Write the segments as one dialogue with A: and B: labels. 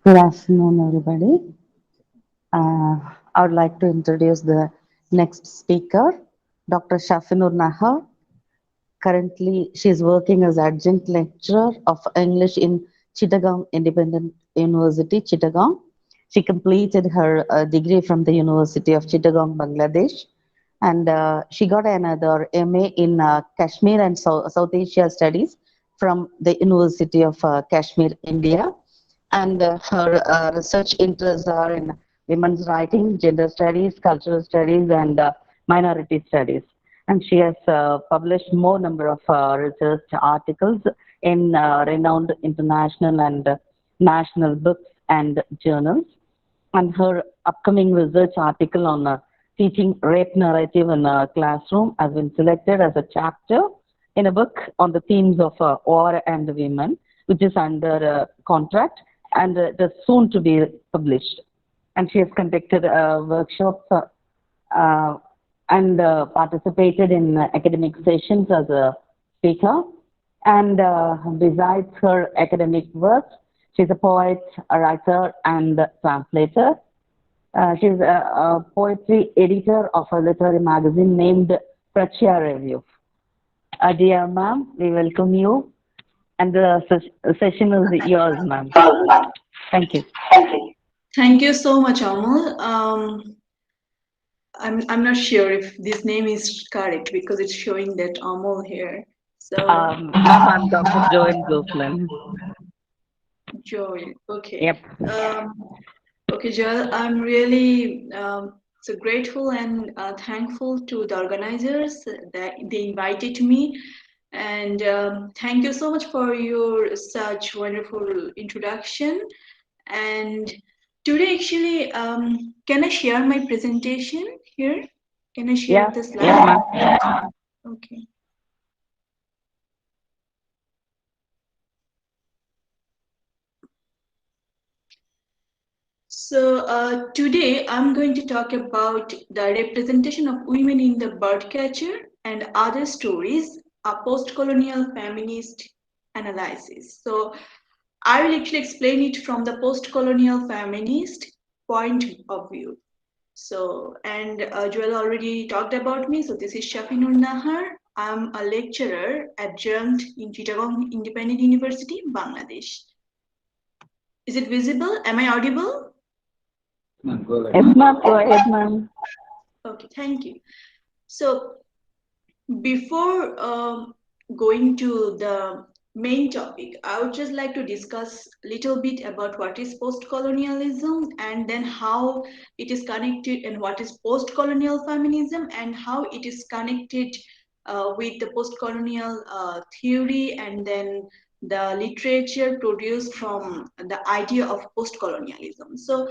A: Good afternoon, everybody. I would like to introduce the next speaker, Dr. Shafinur Nahar. Currently, she is working as adjunct lecturer of English in Chittagong Independent University, Chittagong. She completed her degree from the University of Chittagong, Bangladesh, and she got another MA in Kashmir and South Asia Studies from the University of Kashmir, India. And her research interests are in women's writing, gender studies, cultural studies, and minority studies. And she has published more number of research articles in renowned international and national books and journals. And her upcoming research article on teaching rape narrative in a classroom has been selected as a chapter in a book on the themes of war and women, which is under contract and it is soon to be published. And she has conducted workshops uh, and participated in academic sessions as a speaker. And besides her academic work, she's a poet, a writer, and translator. She's a poetry editor of a literary magazine named Prachya Review. Dear ma'am, we welcome you, and the session is yours, ma'am. Thank you.
B: Thank you so much, Amol. I'm not sure if this name is correct because it's showing that Amol here. So
A: Ma'am, I'm Dr. Joel Goflin.
B: Joel, okay.
A: Yep.
B: Okay, Joel, I'm really so grateful and thankful to the organizers that they invited me. And thank you so much for your such wonderful introduction. And today, actually, can I share my presentation here? Can I share the slide?
A: Yes, ma'am.
B: Okay. So today I'm going to talk about the representation of women in the birdcatcher and other stories, a post-colonial feminist analysis. So I will actually explain it from the post-colonial feminist point of view. So, and Joel already talked about me. So this is Shafinur Nahar. I'm a lecturer adjunct in Chittagong Independent University, Bangladesh. Is it visible? Am I audible?
A: Yes, ma'am. Go ahead, ma'am.
B: Okay, thank you. So before going to the main topic, I would just like to discuss a little bit about what is post-colonialism and then how it is connected and what is post-colonial feminism and how it is connected with the post-colonial theory and then the literature produced from the idea of post-colonialism. So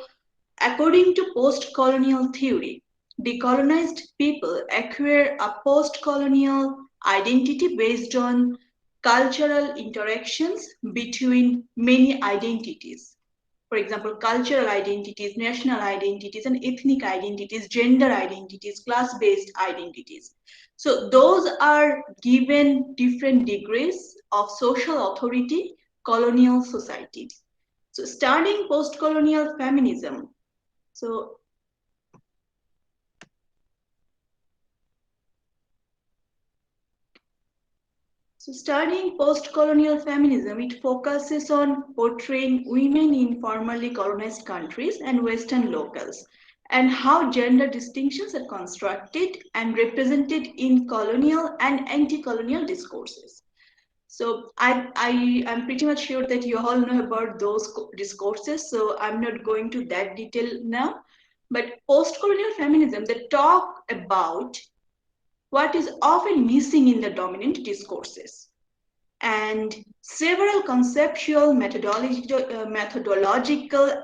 B: according to post-colonial theory, decolonized people acquire a post-colonial identity based on cultural interactions between many identities. For example, cultural identities, national identities, and ethnic identities, gender identities, class-based identities. So those are given different degrees of social authority, colonial societies. So studying post-colonial feminism, so studying post-colonial feminism, it focuses on portraying women in formerly colonized countries and Western locals, and how gender distinctions are constructed and represented in colonial and anti-colonial discourses. So I'm pretty much sure that you all know about those discourses, so I'm not going to that detail now. But post-colonial feminism, they talk about what is often missing in the dominant discourses and several conceptual, methodological,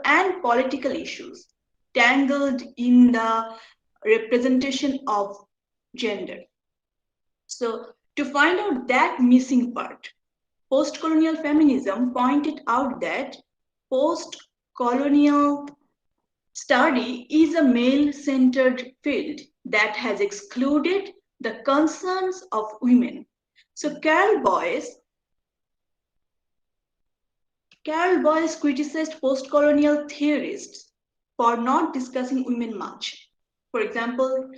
B: and political issues tangled in the representation of gender. So, to find out that missing part, post-colonial feminism pointed out that post-colonial study is a male-centered field that has excluded the concerns of women. So Carol Boyce Carol Boyce criticized post-colonial theorists for not discussing women much. For example,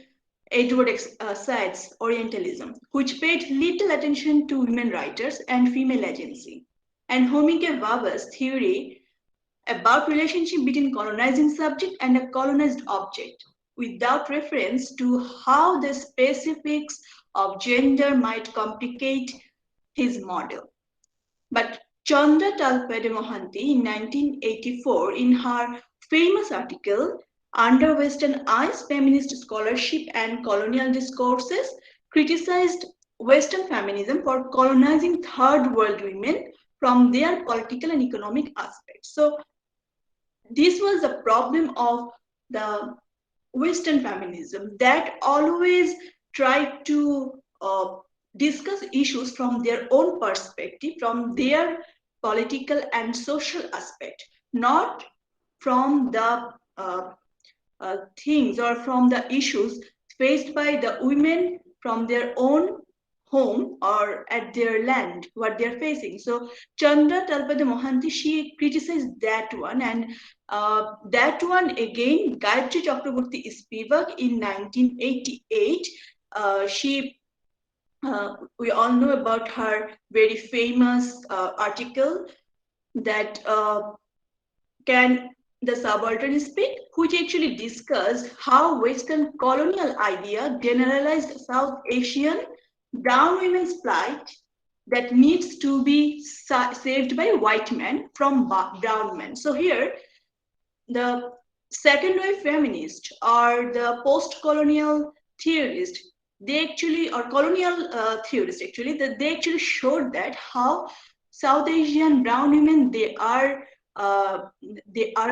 B: Edward Said's Orientalism, which paid little attention to women writers and female agency, and Homike Vaba's theory about relationship between colonizing subject and a colonized object, without reference to how the specifics of gender might complicate his model. But Chandra Talpade Mohanty in 1984, in her famous article, Under Western Eyes, Feminist Scholarship and Colonial Discourses, criticized Western feminism for colonizing third world women from their political and economic aspects. So this was the problem of the Western feminism that always tried to discuss issues from their own perspective, from their political and social aspect, not from the things or from the issues faced by the women from their own home or at their land, what they're facing. So Chandra Talpade Mohanty, she criticized that one, and that one again, Gayatri Chakraborty Spivak in 1988, we all know about her very famous article that Can the Subaltern Speak, which actually discussed how Western colonial idea generalized South Asian brown women's plight that needs to be saved by white men from brown men. So here, the second wave feminists or the post-colonial theorists, they actually, or colonial theorists actually, that they actually showed that how South Asian brown women, they are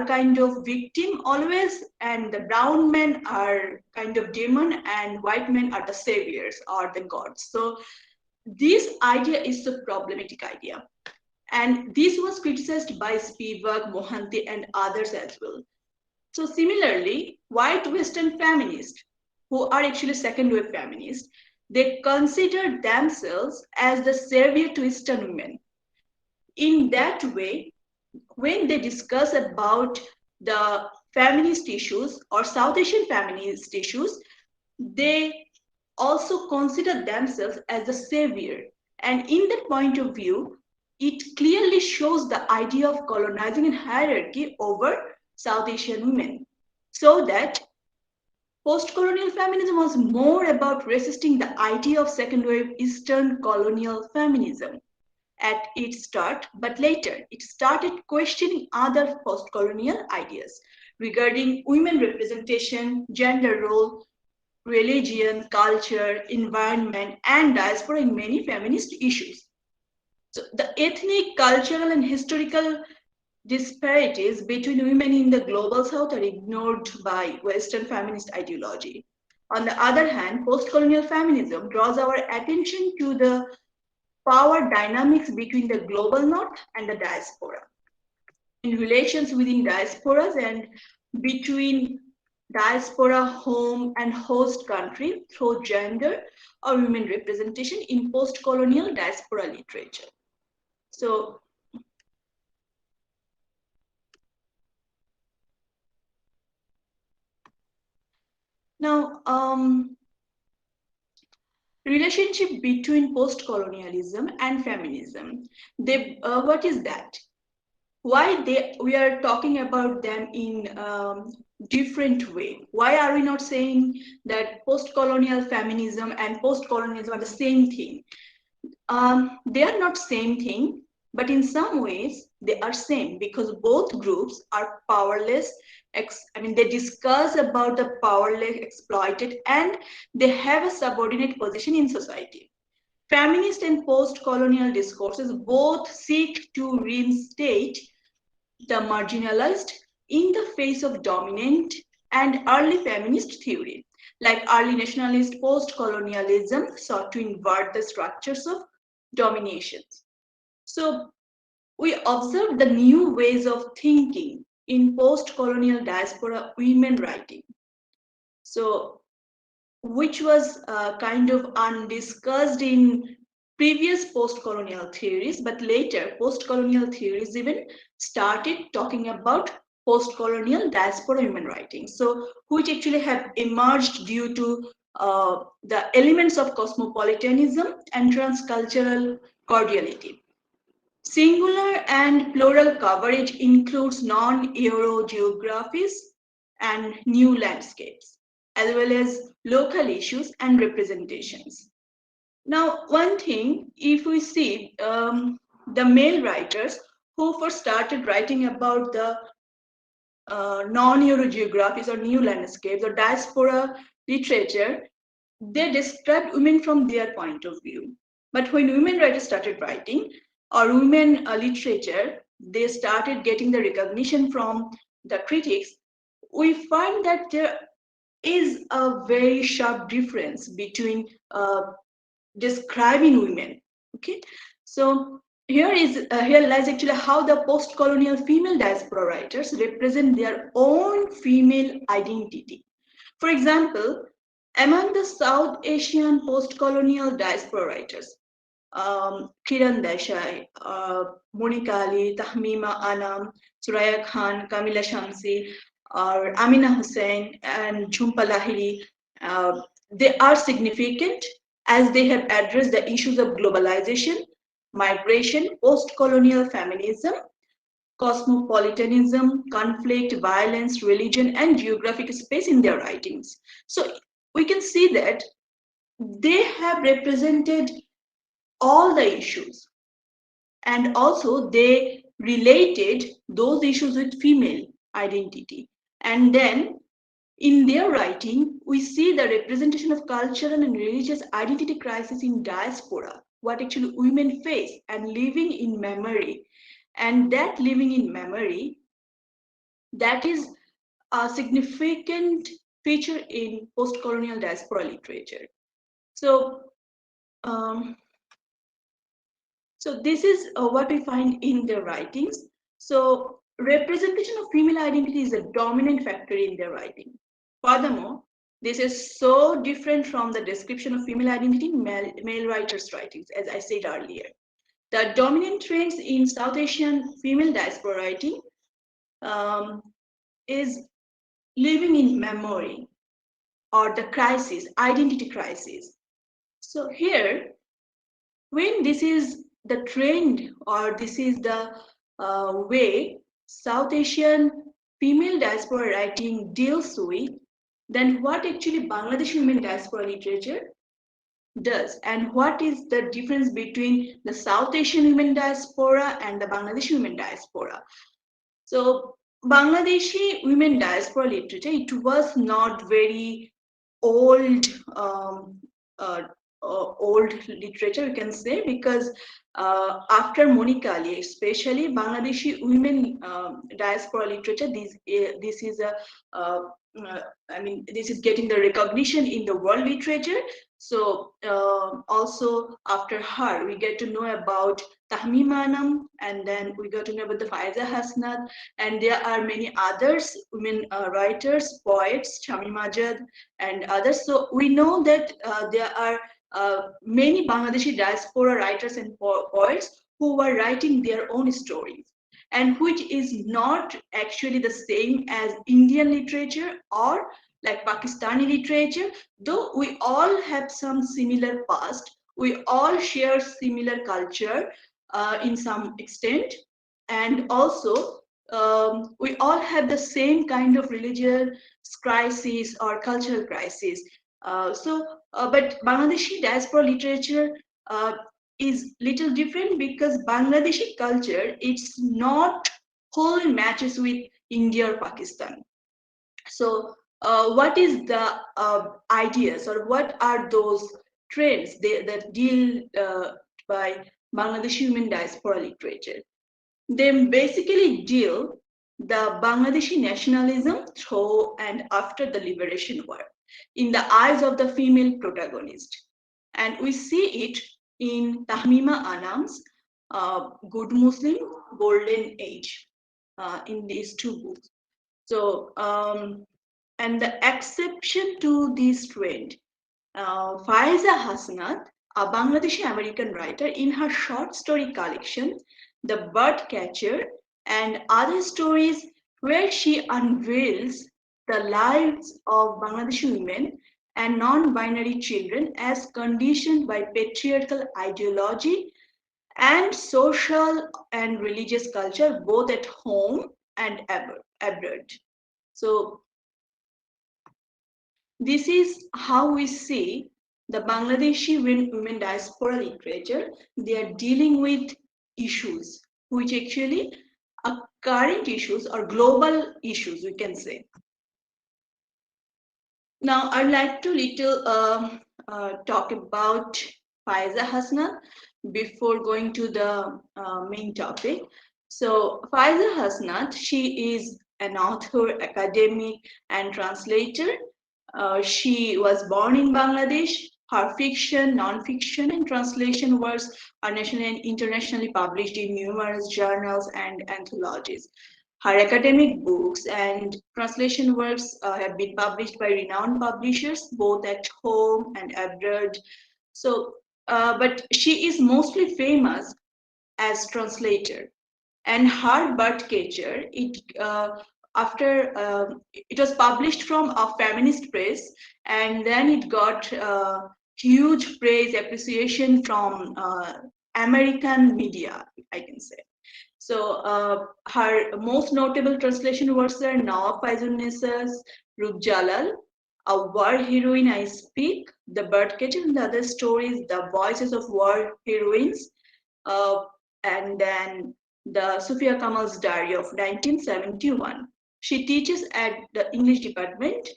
B: kind of victim always, and the brown men are kind of demon, and white men are the saviors or the gods. So this idea is a problematic idea, and this was criticized by Spivak, Mohanty, and others as well. So similarly, white Western feminists, who are actually second wave feminists, they consider themselves as the savior to Eastern women. In that way, when they discuss about the feminist issues or South Asian feminist issues, they also consider themselves as a savior. And in that point of view, it clearly shows the idea of colonizing and hierarchy over South Asian women. So that post-colonial feminism was more about resisting the idea of second wave Eastern colonial feminism at its start, but later it started questioning other post-colonial ideas regarding women representation, gender role, religion, culture, environment, and diaspora in many feminist issues. So the ethnic, cultural, and historical disparities between women in the global south are ignored by Western feminist ideology. On the other hand, post-colonial feminism draws our attention to the power dynamics between the global north and the diaspora, in relations within diasporas and between diaspora, home, and host country through gender or women representation in post-colonial diaspora literature. So, now, relationship between post-colonialism and feminism. What is that? Why we are talking about them in different way? Why are we not saying that post-colonial feminism and post-colonialism are the same thing? They are not same thing, but in some ways they are same, because both groups are powerless. They discuss about the powerless, exploited, and they have a subordinate position in society. Feminist and post-colonial discourses both seek to reinstate the marginalized in the face of dominant and early feminist theory, like early nationalist post-colonialism sought to invert the structures of domination. So we observe the new ways of thinking in post-colonial diaspora women writing. So which was kind of undiscussed in previous post-colonial theories, but later post-colonial theories even started talking about post-colonial diaspora human writings, so which actually have emerged due to the elements of cosmopolitanism and transcultural cordiality. Singular and plural coverage includes non-Euro geographies and new landscapes, as well as local issues and representations. Now, one thing, if we see the male writers who first started writing about the non-Euro geographies or new landscapes or diaspora literature, they described women from their point of view. But when women writers started writing, or women literature, they started getting the recognition from the critics. We find that there is a very sharp difference between describing women. Okay, so here lies actually how the post-colonial female diaspora writers represent their own female identity. For example, among the South Asian post-colonial diaspora writers, Kiran Desai, Monica Ali, Tahmima Anam, Suraya Khan, Kamila Shamsi, or Amina Hussain, and Jhumpa Lahiri, they are significant as they have addressed the issues of globalization, migration, post-colonial feminism, cosmopolitanism, conflict, violence, religion, and geographic space in their writings. So we can see that they have represented all the issues, and also they related those issues with female identity. And then in their writing, we see the representation of cultural and religious identity crisis in diaspora, what actually women face, and living in memory. And that living in memory, that is a significant feature in post-colonial diaspora literature. So, so this is what we find in their writings. So representation of female identity is a dominant factor in their writing. Furthermore, this is so different from the description of female identity in male writers' writings, as I said earlier. The dominant trends in South Asian female diaspora writing is living in memory, or the crisis, identity crisis. So here, when this is the trend, or this is the way South Asian female diaspora writing deals with, then what actually Bangladeshi women diaspora literature does, and what is the difference between the South Asian women diaspora and the Bangladeshi women diaspora. So Bangladeshi women diaspora literature, it was not very old old literature, you can say, because after Monica Ali, especially Bangladeshi women diaspora literature, this is a I mean, this is getting the recognition in the world literature. So also after her, we get to know about Tahmima Anam, and then we got to know about the Fauzia Hasnat, and there are many others, women writers, poets, Shami Majid, and others. So we know that there are many Bangladeshi diaspora writers and poets who were writing their own stories, and which is not actually the same as Indian literature or like Pakistani literature, though we all have some similar past, we all share similar culture in some extent, and also we all have the same kind of religious crisis or cultural crisis. But Bangladeshi diaspora literature is little different, because Bangladeshi culture, it's not wholly matches with India or Pakistan. So what is the ideas, or what are those trends that deal by Bangladeshi women diaspora literature? They basically deal the Bangladeshi nationalism through and after the liberation war in the eyes of the female protagonist. And we see it in Tahmima Anam's Good Muslim, Golden Age, in these two books. So, and the exception to this trend, Fauzia Hasnat, a Bangladeshi American writer, in her short story collection, The Birdcatcher and Other Stories, where she unveils the lives of Bangladeshi women and non binary children as conditioned by patriarchal ideology and social and religious culture, both at home and abroad. So, this is how we see the Bangladeshi women diaspora literature. They are dealing with issues which actually are current issues or global issues, we can say. Now, I'd like to little talk about Faiza Hasna before going to the main topic. So, Faiza Hasnat, she is an author, academic, and translator. She was born in Bangladesh. Her fiction, non-fiction, and translation works are nationally and internationally published in numerous journals and anthologies. Her academic books and translation works have been published by renowned publishers, both at home and abroad. So, but she is mostly famous as translator. And her Birdcatcher, it was published from a feminist press, and then it got huge praise, appreciation from American media, I can say. So her most notable translation works are Nawaf Faizunnessa's Rup Jalal, A War Heroine I Speak, The Birdcatcher, and the other stories, The Voices of War Heroines, uh, and then the Sufia Kamal's Diary of 1971. She teaches at the English department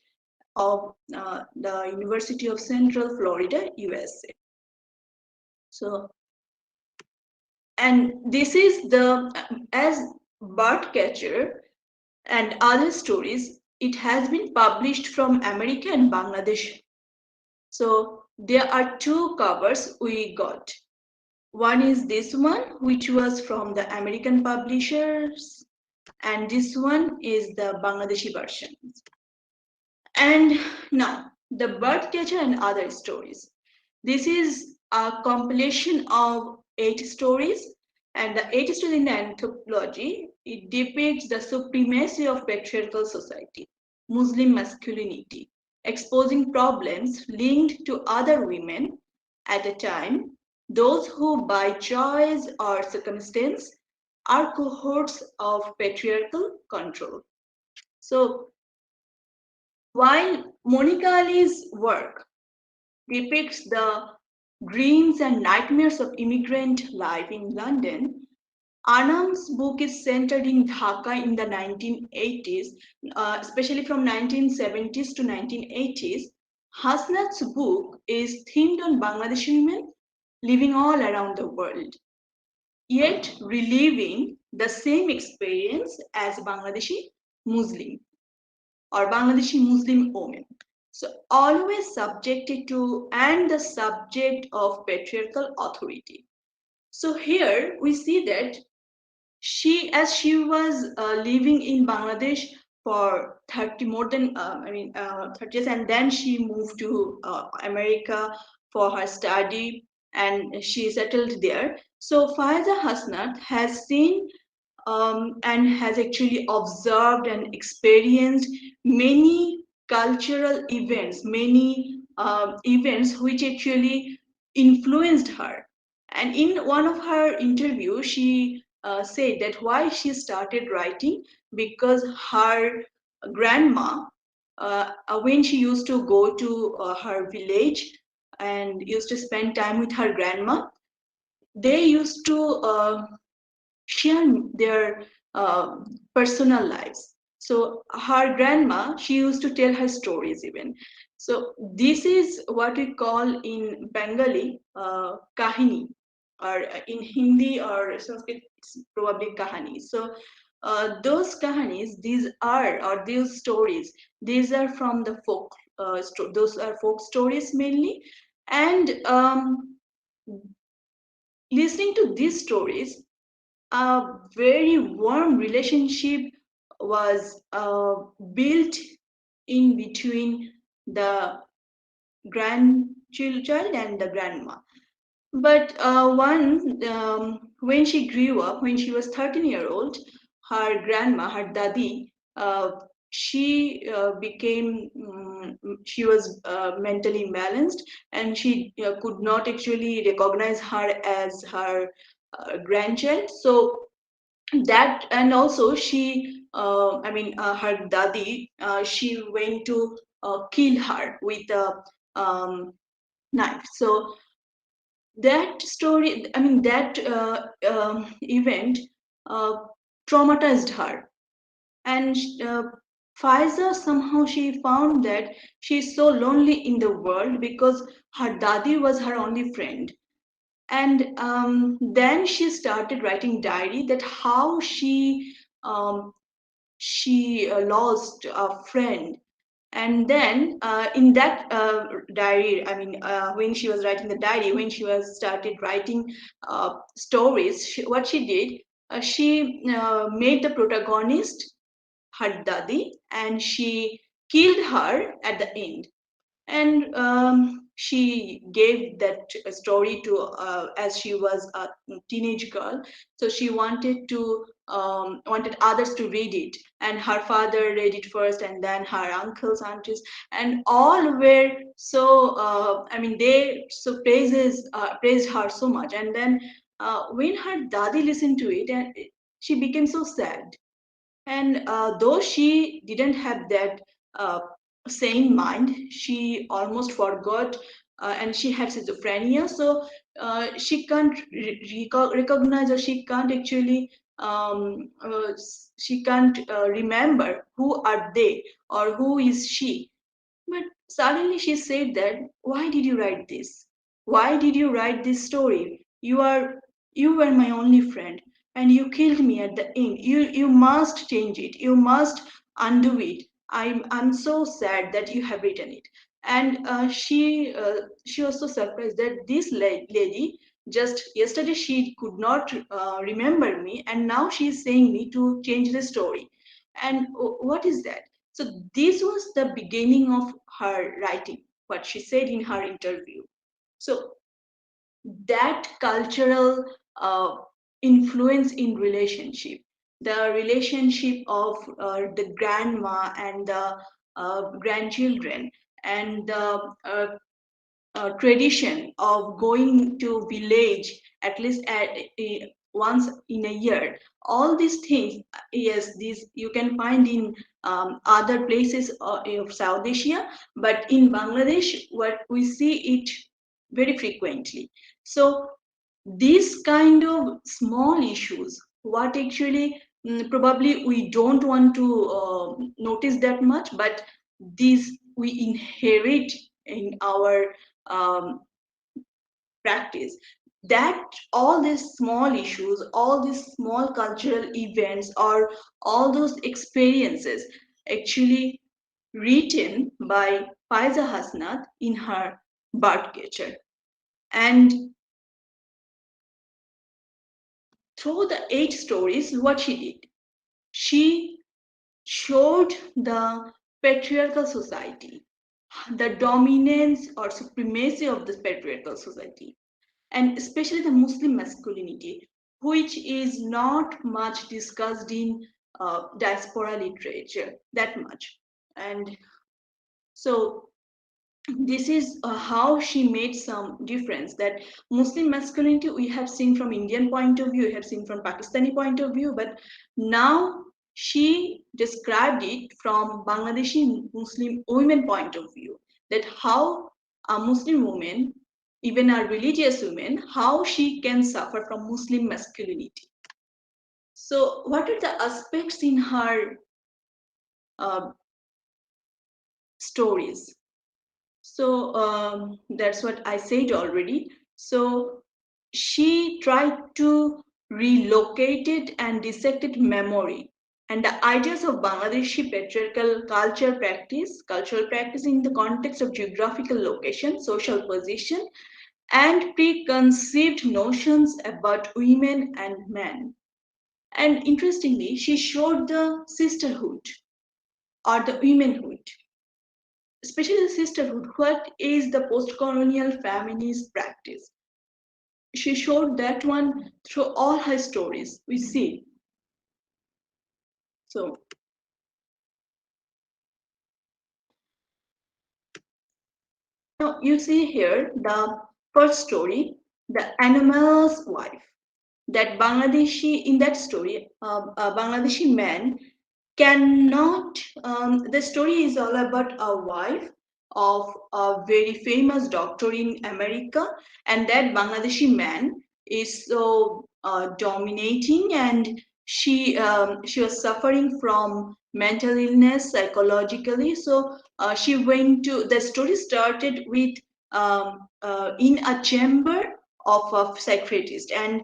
B: of the University of Central Florida, USA. So, and this is as Birdcatcher and other stories, it has been published from America and Bangladesh. So there are two covers we got. One is this one, which was from the American publishers, and this one is the Bangladeshi version. And now, The Birdcatcher and Other Stories. This is a compilation of 8 stories, and the 8 stories in the anthology, it depicts the supremacy of patriarchal society, Muslim masculinity, exposing problems linked to other women at a time, those who by choice or circumstance are cohorts of patriarchal control. So while Monica Ali's work depicts the dreams and nightmares of immigrant life in London, Anam's book is centered in Dhaka in the 1980s, especially from 1970s to 1980s. Hasnat's book is themed on Bangladeshi women living all around the world, yet reliving the same experience as Bangladeshi Muslim or Bangladeshi Muslim women. So always subjected to and the subject of patriarchal authority. So here we see that as she was living in Bangladesh for 30 more than 30 years, and then she moved to America for her study, and she settled there. So Faiza Hasnat has seen and has actually observed and experienced many cultural events, many events which actually influenced her. And in one of her interviews, she said that why she started writing, because her grandma, when she used to go to her village and used to spend time with her grandma, they used to share their personal lives. So her grandma, she used to tell her stories even. So this is what we call in Bengali kahini, or in Hindi or Sanskrit, it's probably kahani. So those kahanis, these stories, these are from the folk. Those are folk stories mainly, and listening to these stories, a very warm relationship was built in between the grandchild and the grandma. But when she grew up, when she was 13-year-old, her grandma, her dadi, uh, she was mentally imbalanced, and she could not actually recognize her as her grandchild. So that, and also her dadi, she went to kill her with a knife. So that story, that event uh, traumatized her. And Faiza, somehow she found that she's so lonely in the world because her dadi was her only friend. And then she started writing diary, that how um, she lost a friend. And then in that diary, when she was writing the diary, when she was started writing stories, what she did, she made the protagonist her dadi, and she killed her at the end. And she gave that story to as she was a teenage girl, so she wanted others to read it, and her father read it first, and then her uncles, aunties, and all were so they so praised her so much. And then when her dadi listened to it, and she became so sad. And though she didn't have that uh, sane mind, she almost forgot, and she had schizophrenia. So she can't recognize, or she can't actually, she can't remember who are they or who is she. But suddenly she said that, why did you write this? Why did you write this story? You were my only friend, and you killed me at the end. You must change it. You must undo it. I'm so sad that you have written it. And she was so surprised that this lady, just yesterday she could not remember me, and now she is saying me to change the story. And what is that? So this was the beginning of her writing, what she said in her interview. So that cultural uh, influence in relationship, the relationship of the grandma and the grandchildren, and the tradition of going to village at least once in a year. All these things, yes, these you can find in other places of South Asia, but in Bangladesh, what we see it very frequently. So these kind of small issues, what actually probably we don't want to notice that much, but these we inherit in our um, practice, that all these small issues, all these small cultural events, or all those experiences actually written by Faiza Hasnath in her Birdcatcher. And through the 8 stories, what she did, she showed the patriarchal society, the dominance or supremacy of this patriarchal society, and especially the Muslim masculinity, which is not much discussed in diaspora literature that much. And so this is how she made some difference, that Muslim masculinity we have seen from Indian point of view, we have seen from Pakistani point of view, but now she described it from Bangladeshi Muslim women point of view, that how a Muslim woman, even a religious woman, how she can suffer from Muslim masculinity. So what are the aspects in her uh, stories? So that's what I said already. So she tried to relocate it and dissected memory and the ideas of Bangladeshi patriarchal cultural practice in the context of geographical location, social position, and preconceived notions about women and men. And interestingly, she showed the sisterhood or the womenhood, especially the sisterhood. What is the post-colonial feminist practice? she showed that one through all her stories. We see. So now you see here the first story, the animal's wife. That Bangladeshi, in that story, a Bangladeshi man cannot, the story is all about a wife of a very famous doctor in America, and that Bangladeshi man is so dominating, and she was suffering from mental illness psychologically. So she went to, the story started with in a chamber of a psychiatrist, and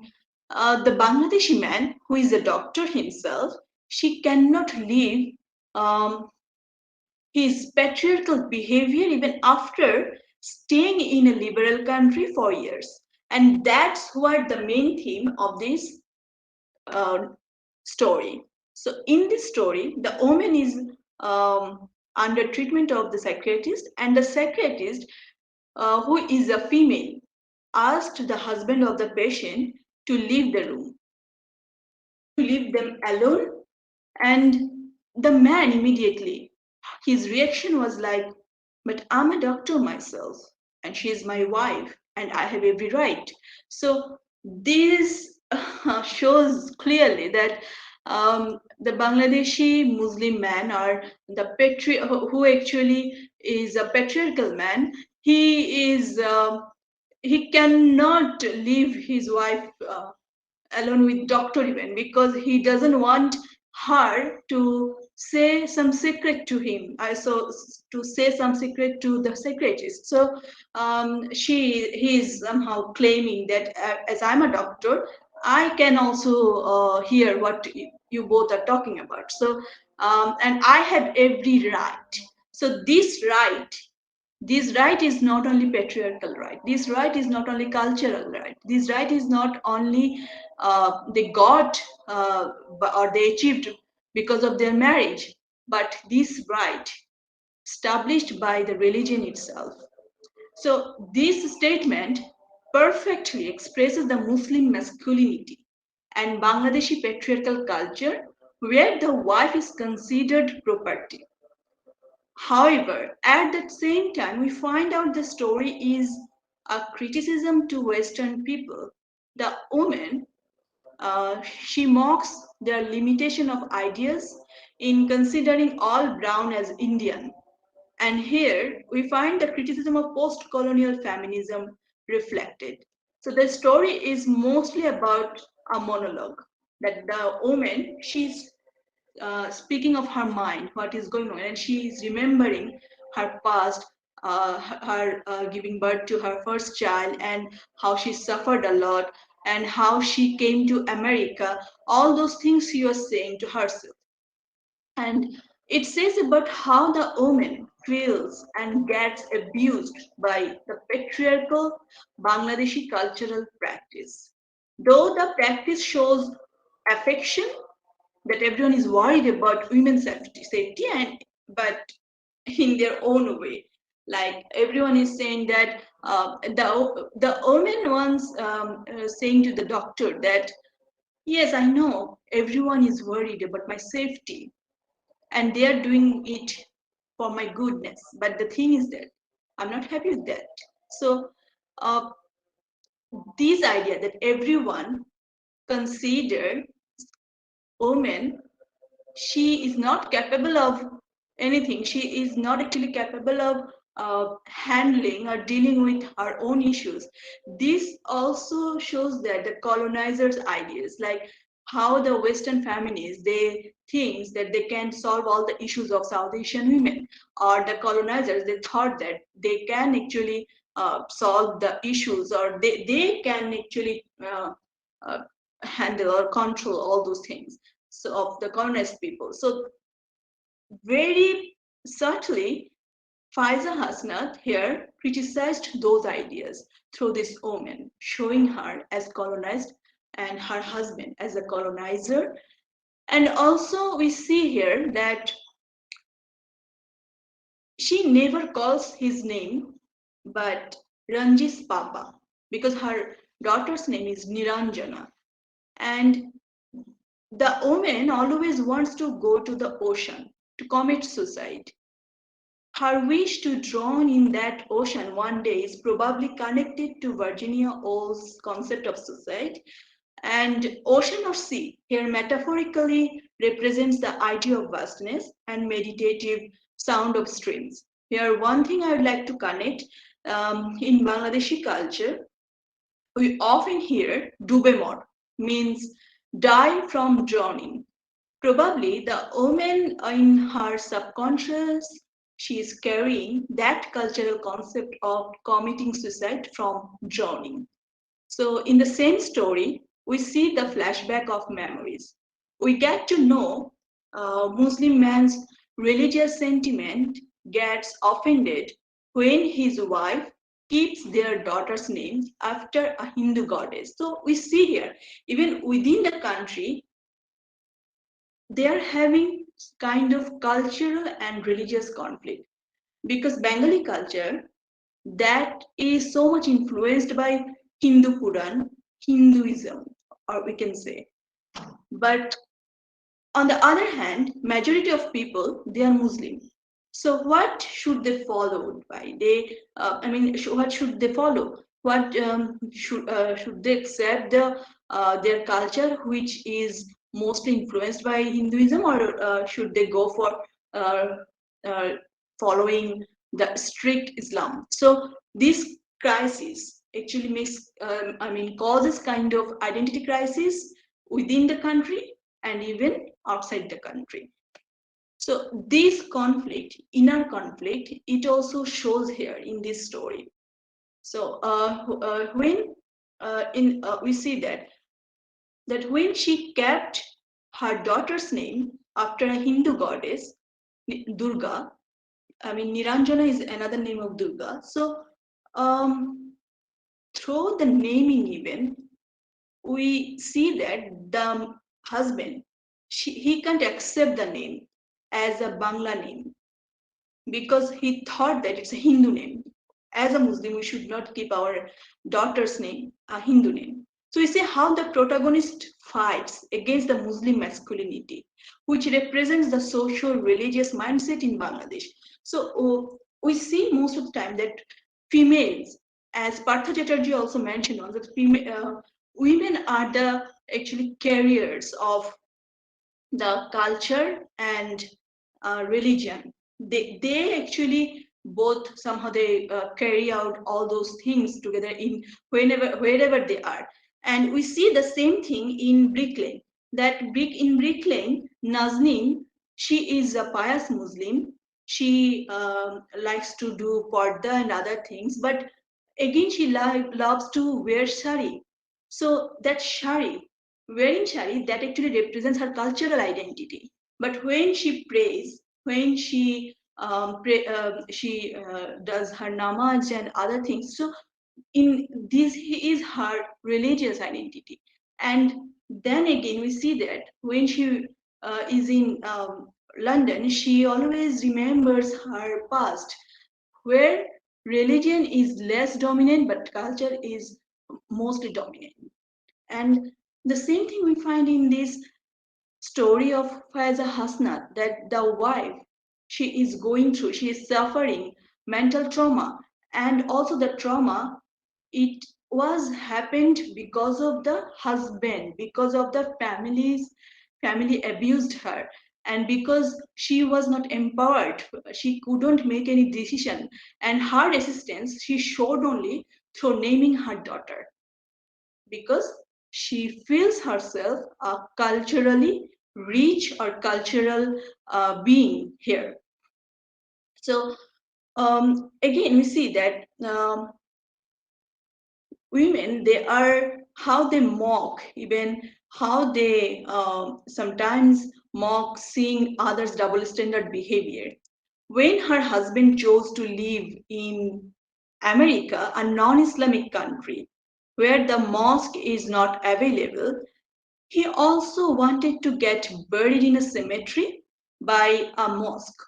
B: the Bangladeshi man, who is a doctor himself, she cannot leave um, his patriarchal behavior even after staying in a liberal country for years. And that's what the main theme of this uh, story. So in this story, the woman is under treatment of the psychiatrist, and the psychiatrist, who is a female, asked the husband of the patient to leave the room, to leave them alone. And the man immediately, his reaction was like, but I'm a doctor myself, and she is my wife, and I have every right. So this shows clearly that the Bangladeshi Muslim man, or the who actually is a patriarchal man, he cannot leave his wife alone with Dr. Even, because he doesn't want her to say some secret to him. I so to say some secret to the psychiatrist. So he is somehow claiming that as I'm a doctor, I can also hear what you both are talking about. So and I have every right. So this right is not only patriarchal right. This right is not only cultural right. This right is not only they got or they achieved because of their marriage, but this right established by the religion itself. So this statement perfectly expresses the Muslim masculinity and Bangladeshi patriarchal culture, where the wife is considered property. However, at the same time, we find out the story is a criticism to Western people. The woman, she mocks their limitation of ideas in considering all brown as Indian. And here we find the criticism of post-colonial feminism reflected. So the story is mostly about a monologue that the woman, she's speaking of her mind, what is going on, and she is remembering her past, her giving birth to her first child, and how she suffered a lot, and how she came to America. All those things she was saying to herself. And it says about how the woman feels and gets abused by the patriarchal Bangladeshi cultural practice. Though the practice shows affection, that everyone is worried about women's safety, and but in their own way, like everyone is saying that the woman once saying to the doctor that, yes, I know everyone is worried about my safety, and they are doing it for my goodness, but the thing is that I'm not happy with that. So uh, this idea that everyone consider women, she is not capable of anything. She is not actually capable of handling or dealing with her own issues. This also shows that the colonizers' ideas, like how the Western feminists, they think that they can solve all the issues of South Asian women, or the colonizers, they thought that they can actually solve the issues, or they can actually uh, handle or control all those things, so of the colonized people. So very subtly, Faiza Hasnat here criticized those ideas through this woman, showing her as colonized and her husband as a colonizer. And also we see here that she never calls his name, but Ranjit's Papa, because her daughter's name is Niranjana. And the woman always wants to go to the ocean to commit suicide. Her wish to drown in that ocean one day is probably connected to Virginia Woolf's concept of suicide. And ocean or sea here metaphorically represents the idea of vastness and meditative sound of streams. Here, one thing I would like to connect in Bangladeshi culture, we often hear "dube mor" means die from drowning. Probably the woman in her subconscious, she is carrying that cultural concept of committing suicide from drowning. So in the same story, we see the flashback of memories. We get to know Muslim man's religious sentiment gets offended when his wife keeps their daughter's name after a Hindu goddess. So we see here, even within the country, they are having kind of cultural and religious conflict because Bengali culture that is so much influenced by Hindu Puran, Hinduism, or we can say. But on the other hand, majority of people they are Muslim. So what should they follow by? What should they follow? What should they accept their culture, which is mostly influenced by Hinduism, or should they go for uh, uh, following the strict Islam? So this crisis actually causes kind of identity crisis within the country and even outside the country. So this conflict, inner conflict, it also shows here in this story. So when we see that when she kept her daughter's name after a Hindu goddess, Durga. I mean, Niranjana is another name of Durga. So through the naming even, we see that the husband, he can't accept the name as a Bangla name because he thought that it's a Hindu name. As a Muslim, we should not keep our daughter's name a Hindu name. So we see how the protagonist fights against the Muslim masculinity, which represents the social religious mindset in Bangladesh. So we see most of the time that females, as Partha Chatterjee also mentioned, on that women are the actually carriers of the culture and religion. They actually both somehow they carry out all those things together in wherever they are. And we see the same thing in Brick Lane. In Brick Lane, Nazneen, she is a pious Muslim. She likes to do parda and other things, but again she loves to wear shari. So that shari, wearing shari, that actually represents her cultural identity. But when she prays, when she does her namaz and other things, so in this is her religious identity. And then again, we see that when she is in London, she always remembers her past, where religion is less dominant, but culture is mostly dominant. And the same thing we find in this story of Faiza Hasnat, that the wife, she is suffering mental trauma, and also the trauma, it was happened because of the husband, because of the family abused her, and because she was not empowered, she couldn't make any decision, and her resistance she showed only through naming her daughter because she feels herself a culturally rich or cultural being here. So again, we see that women, they are how they mock, even how they sometimes mock seeing others' double standard behavior. When her husband chose to live in America, a non-Islamic country, where the mosque is not available, he also wanted to get buried in a cemetery by a mosque.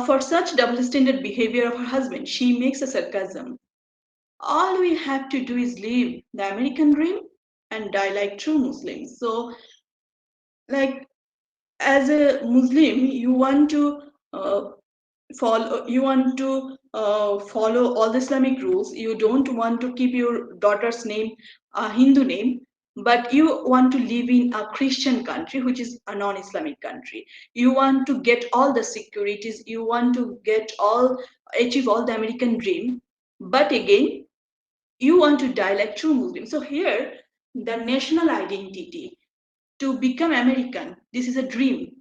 B: For such double standard behavior of her husband, she makes a sarcasm. All we have to do is live the American dream and die like true Muslims. So, like, as a Muslim, you want to follow all the Islamic rules. You don't want to keep your daughter's name a Hindu name, but you want to live in a Christian country, which is a non-Islamic country. You want to get all the securities. You want to achieve all the American dream, but again, you want to die like true Muslim. So here, the national identity to become American, this is a dream,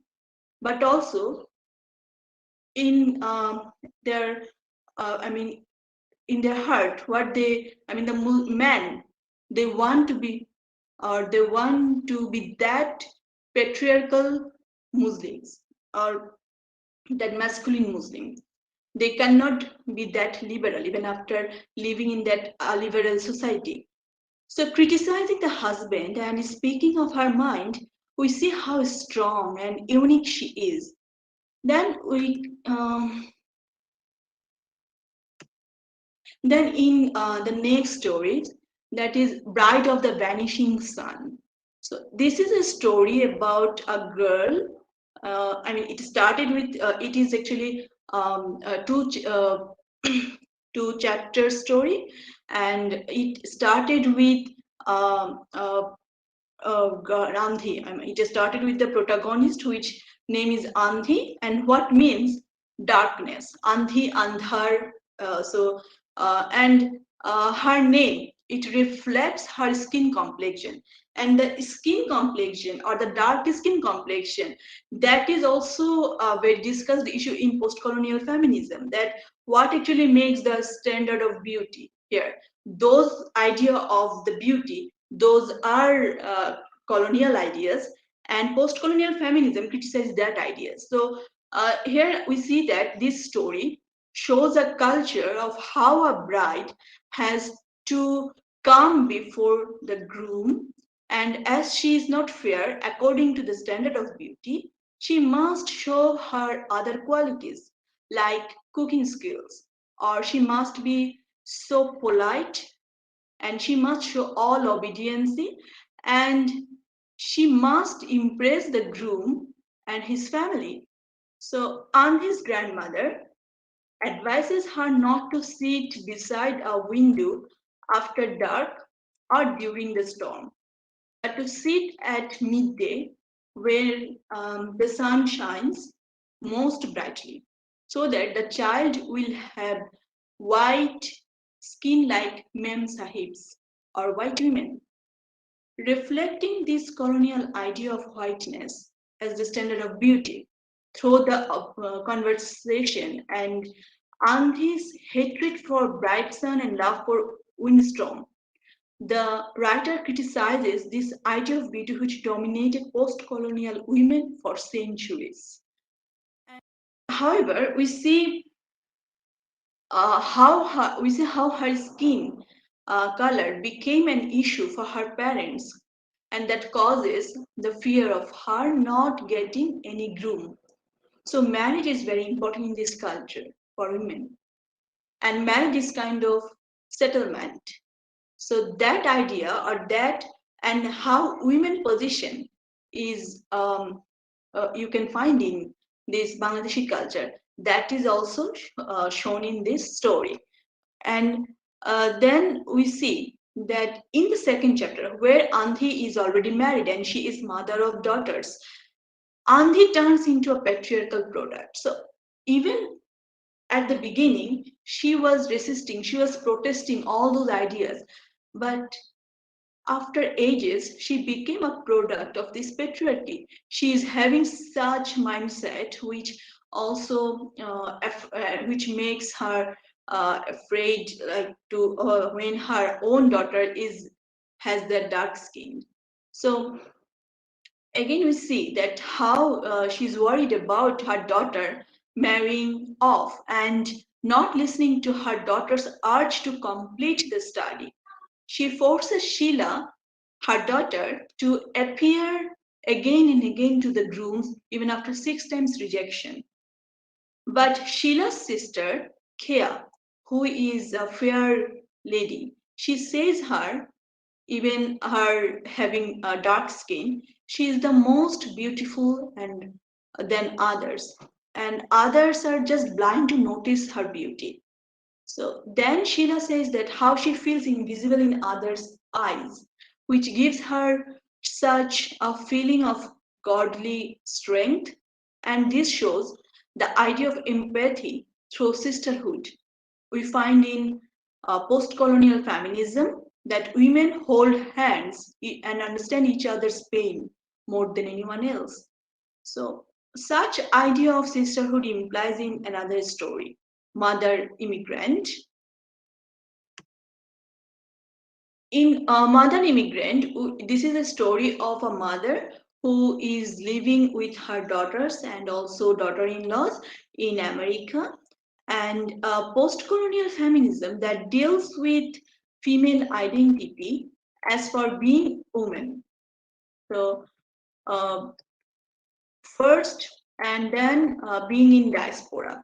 B: but also in their I mean in their heart what they I mean the man, they want to be, or they want to be that patriarchal Muslims, or that masculine Muslim. They cannot be that liberal even after living in that liberal society. So criticizing the husband and speaking of her mind, we see how strong and unique she is. Then we um, Then in the next story, that is Bride of the Vanishing Sun. So this is a story about a girl. It started with, it is actually two chapter story, and it started with um, uh, Andhi. It started with the protagonist, which name is Andhi, and what means darkness. Andhi, Andhar. And her name, it reflects her skin complexion, and the skin complexion or the dark skin complexion, that is also a very discussed issue in post-colonial feminism. That what actually makes the standard of beauty here. Those idea of the beauty, those are colonial ideas, and post-colonial feminism criticizes that idea. So here we see that this story shows a culture of how a bride has to come before the groom, and as she is not fair according to the standard of beauty, she must show her other qualities like cooking skills, or she must be so polite, and she must show all obedience, and she must impress the groom and his family. So, Andhi's grandmother advises her not to sit beside a window after dark or during the storm, but to sit at midday where the sun shines most brightly, so that the child will have white skin like mem sahibs, or white women. Reflecting this colonial idea of whiteness as the standard of beauty through the conversation, and Andhi's hatred for bright sun and love for windstorm, the writer criticizes this idea of beauty which dominated post-colonial women for centuries. However, we see how her skin color became an issue for her parents, and that causes the fear of her not getting any groom. So marriage is very important in this culture for women, and marriage is kind of settlement. So that idea, or that, and how women position is you can find in this Bangladeshi culture, that is also shown in this story. And then we see that in the second chapter, where Andhi is already married and she is mother of daughters, Andhi turns into a patriarchal product. So even at the beginning, she was resisting, she was protesting all those ideas. But after ages, she became a product of this patriarchy. She is having such mindset, which also which makes her afraid, like to when her own daughter is has that dark skin. So again, we see that how she's worried about her daughter marrying off and not listening to her daughter's urge to complete the study. She forces Sheila, her daughter, to appear again and again to the grooms, even after 6 times rejection. But Sheila's sister, Kea, who is fair lady. She says her, even her having a dark skin, she is the most beautiful and than others, and others are just blind to notice her beauty. So then Sheila says that how she feels invisible in others' eyes, which gives her such a feeling of godly strength. And this shows the idea of empathy through sisterhood. We find in post-colonial feminism that women hold hands and understand each other's pain more than anyone else. So such idea of sisterhood implies in another story, Mother Immigrant. In Mother Immigrant, this is a story of a mother who is living with her daughters and also daughter-in-laws in America, and post-colonial feminism that deals with female identity as for being women. So uh, first, and then being in diaspora.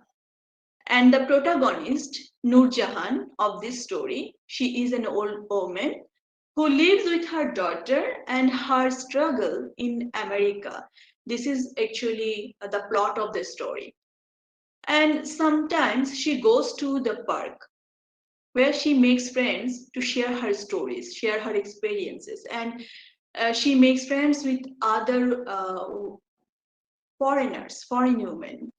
B: And the protagonist, Nur Jahan, of this story, she is an old woman who lives with her daughter and her struggle in America. This is actually the plot of the story. And sometimes she goes to the park where she makes friends to share her stories, share her experiences, and she makes friends with other foreigners, foreign women,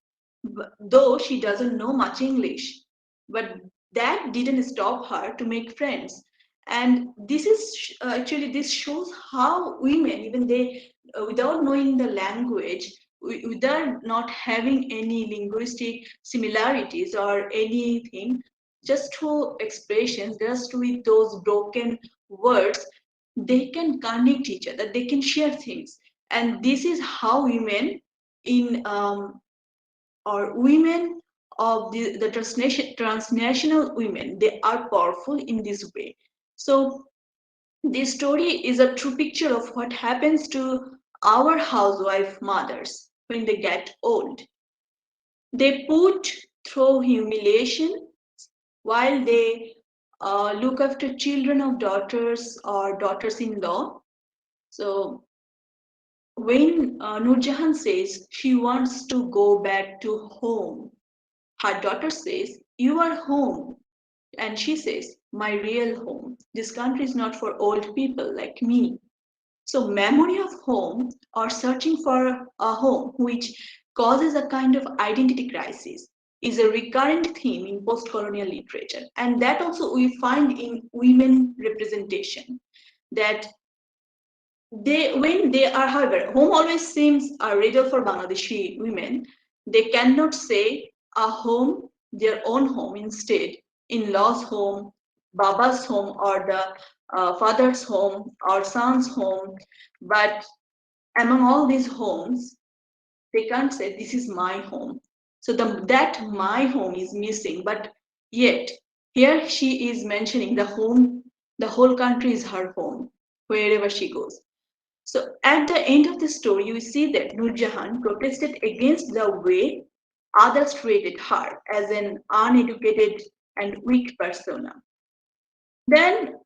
B: though she doesn't know much English. But that didn't stop her to make friends. And this is actually, this shows how women, even they, without knowing the language, without not having any linguistic similarities or anything, just through expressions, just with those broken words, they can connect each other, they can share things. And this is how women in or women of the transnational women, they are powerful in this way. So this story is a true picture of what happens to our housewife mothers when they get old. They put through humiliation while they look after children of daughters or daughters-in-law. So when Nurjahan says she wants to go back to home, her daughter says, "You are home." And she says, "My real home. This country is not for old people like me." So, memory of home or searching for a home, which causes a kind of identity crisis, is a recurrent theme in post colonial literature. And that also we find in women representation. That when they are, however, home always seems a riddle for Bangladeshi women. They cannot say a home, their own home, instead in-laws home, baba's home, or the father's home or son's home. But among all these homes, they can't say this is my home. So that my home is missing. But yet here she is mentioning the home, the whole country is her home wherever she goes. So at the end of the story, you see that Nur Jahan protested against the way others treated her as an uneducated and weak persona. Then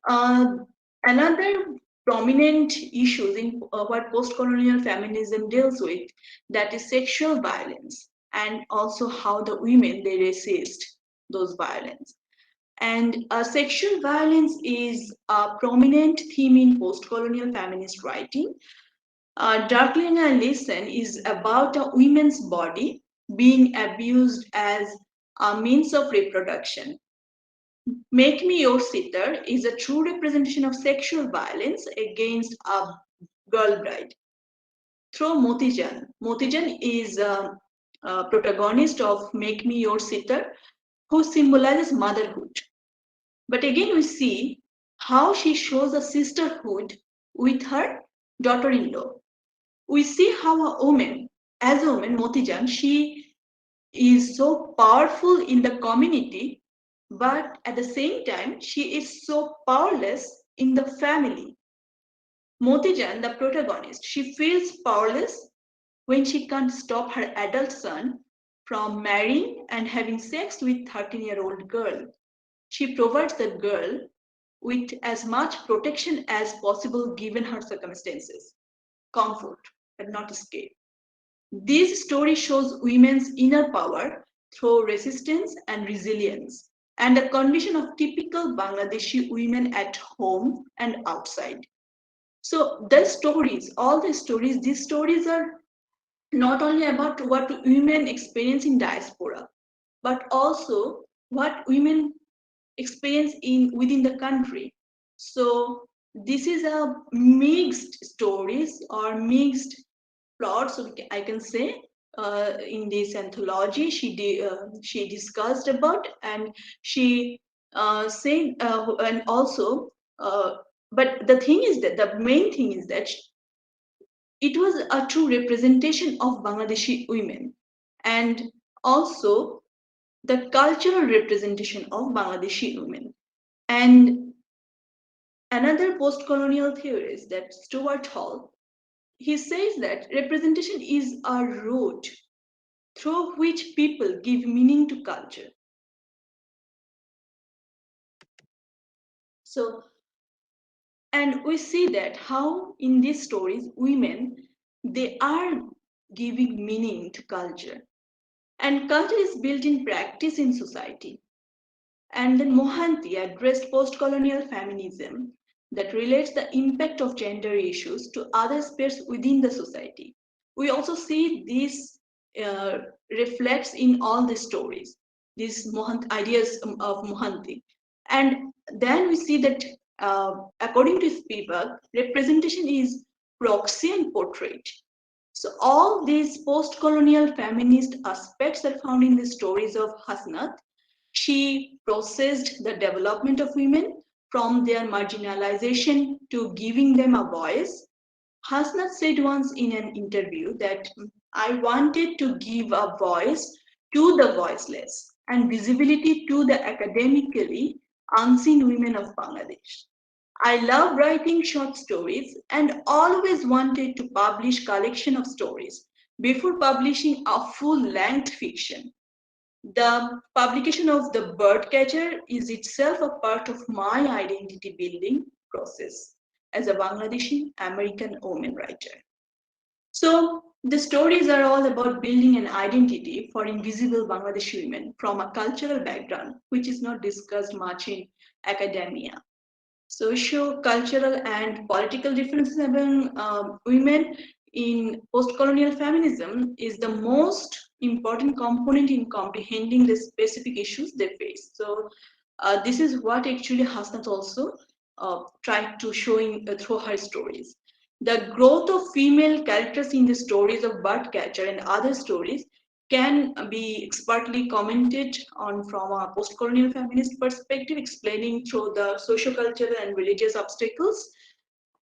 B: another prominent issues in what post-colonial feminism deals with, that is sexual violence, and also how the women they resist those violence. And sexual violence is a prominent theme in post-colonial feminist writing. Darkling and Listen is about a woman's body being abused as a means of reproduction. Make Me Your Sitter is a true representation of sexual violence against a girl bride. Through Motijan. Motijan is a protagonist of Make Me Your Sitter, who symbolizes motherhood. But again, we see how she shows a sisterhood with her daughter-in-law. We see how a woman, as a woman, Motijan, she is so powerful in the community, but at the same time, she is so powerless in the family. Motijan, the protagonist, she feels powerless when she can't stop her adult son from marrying and having sex with 13-year-old girl. She provides the girl with as much protection as possible given her circumstances, comfort, but not escape. This story shows women's inner power through resistance and resilience, and the condition of typical Bangladeshi women at home and outside. So the stories, all the stories, these stories are not only about what women experience in diaspora, but also what women experience in within the country. So this is a mixed stories or mixed plots, I can say, in this anthology she discussed about, and she said, and also, but the thing is that the main thing is that it was a true representation of Bangladeshi women, and also the cultural representation of Bangladeshi women. And another post-colonial theorist, that Stuart Hall, he says that representation is a route through which people give meaning to culture. So, and we see that how in these stories, women, they are giving meaning to culture. And culture is built in practice in society. And then Mohanty addressed post-colonial feminism that relates the impact of gender issues to other spheres within the society. We also see this reflects in all the stories, these ideas of Mohanty. And then we see that according to Spivak, representation is proxy and portrait. So all these post-colonial feminist aspects are found in the stories of Hasnat. She processed the development of women from their marginalization to giving them a voice. Hasnat said once in an interview that I wanted to give a voice to the voiceless and visibility to the academically unseen women of Bangladesh. I love writing short stories and always wanted to publish collection of stories before publishing a full-length fiction. The publication of The Birdcatcher is itself a part of my identity building process as a Bangladeshi American woman writer. So the stories are all about building an identity for invisible Bangladeshi women from a cultural background, which is not discussed much in academia. Socio-cultural and political differences among women in post-colonial feminism is the most important component in comprehending the specific issues they face. So this is what actually Hasnat also tried to show through her stories. The growth of female characters in the stories of Birdcatcher and other stories can be expertly commented on from a post-colonial feminist perspective, explaining through the socio-cultural and religious obstacles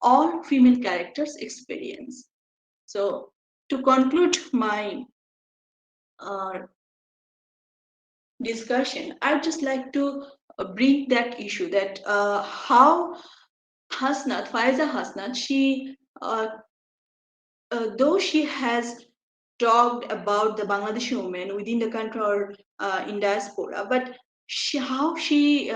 B: all female characters experience. So to conclude my uh, discussion, I'd just like to bring that issue that how Faiza Hasnat, she though she has talked about the Bangladeshi women within the country or in diaspora, but how she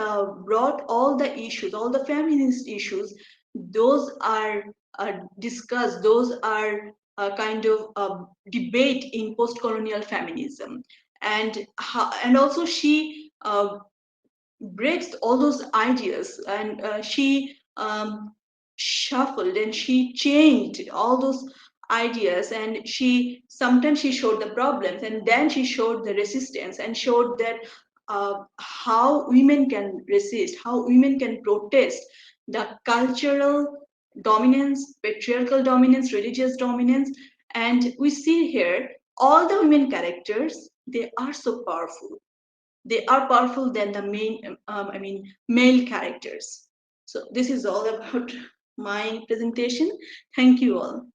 B: brought all the issues, all the feminist issues, those are discussed, those are kind of debate in post-colonial feminism. And also she breaks all those ideas, and she shuffled and she changed all those ideas, and she sometimes she showed the problems and then she showed the resistance and showed that how women can resist, how women can protest the cultural dominance, patriarchal dominance, religious dominance. And we see here all the women characters, they are so powerful, they are powerful than the male characters. So this is all about my presentation. Thank you all.